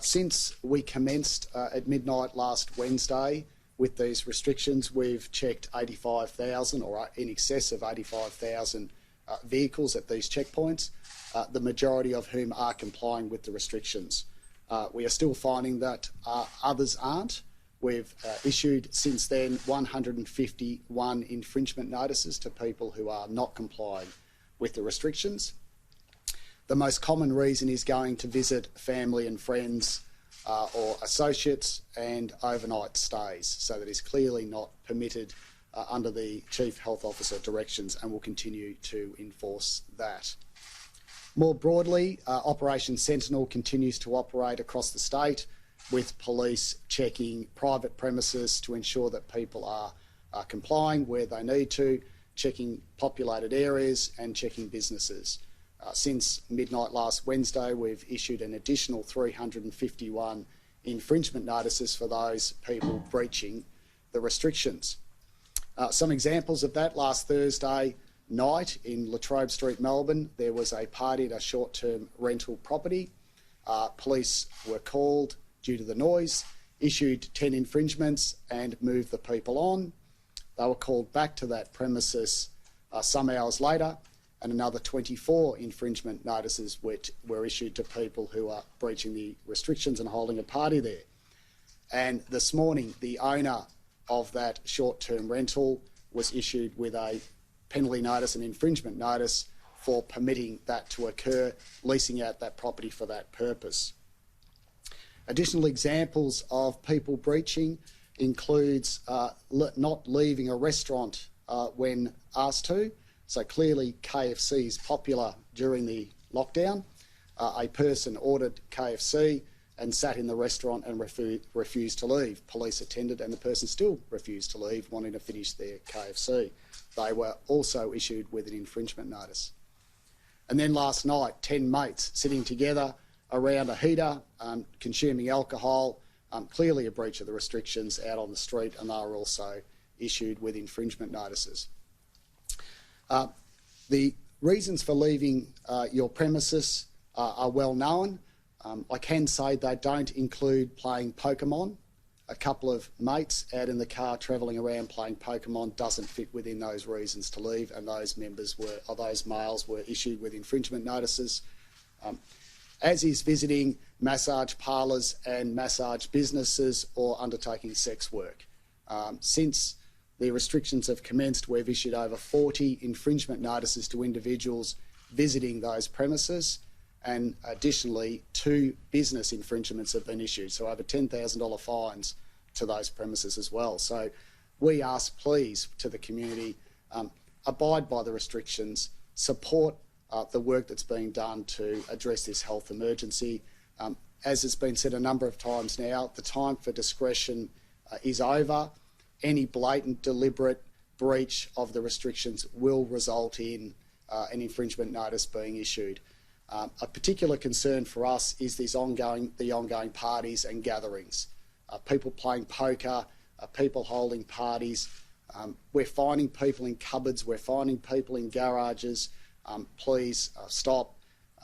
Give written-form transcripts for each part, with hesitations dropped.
Since we commenced at midnight last Wednesday with these restrictions, we've checked 85,000 or in excess of 85,000 vehicles at these checkpoints, the majority of whom are complying with the restrictions. We are still finding that others aren't. We've issued since then 151 infringement notices to people who are not complying with the restrictions. The most common reason is going to visit family and friends or associates and overnight stays, so that is clearly not permitted under the Chief Health Officer directions, and will continue to enforce that. More broadly, Operation Sentinel continues to operate across the state, with police checking private premises to ensure that people are complying where they need to, checking populated areas and checking businesses. Since midnight last Wednesday, we've issued an additional 351 infringement notices for those people breaching the restrictions. Some examples of that: last Thursday night in Latrobe Street, Melbourne, there was a party at a short-term rental property. Police were called due to the noise, issued 10 infringements and moved the people on. They were called back to that premises some hours later, and another 24 infringement notices were issued to people who are breaching the restrictions and holding a party there. And this morning, the owner of that short-term rental was issued with a penalty notice and infringement notice for permitting that to occur, leasing out that property for that purpose. Additional examples of people breaching includes not leaving a restaurant when asked to. So clearly KFC is popular during the lockdown. A person ordered KFC and sat in the restaurant and refused to leave. Police attended and the person still refused to leave, wanting to finish their KFC. They were also issued with an infringement notice. And then last night, 10 mates sitting together around a heater, consuming alcohol, clearly a breach of the restrictions out on the street, and they were also issued with infringement notices. The reasons for leaving your premises are well known. I can say they don't include playing Pokemon. A couple of mates out in the car travelling around playing Pokemon doesn't fit within those reasons to leave, and those males were issued with infringement notices. As is visiting massage parlours and massage businesses or undertaking sex work. Since the restrictions have commenced, we've issued over 40 infringement notices to individuals visiting those premises, and additionally 2 business infringements have been issued, so over $10,000 fines to those premises as well. So we ask, please, to the community, abide by the restrictions, support the work that's being done to address this health emergency. As has been said a number of times now, the time for discretion is over. Any blatant, deliberate breach of the restrictions will result in an infringement notice being issued. A particular concern for us is the ongoing parties and gatherings. People playing poker, people holding parties. We're finding people in cupboards, we're finding people in garages. Please stop,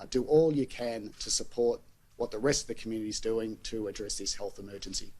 do all you can to support what the rest of the community is doing to address this health emergency.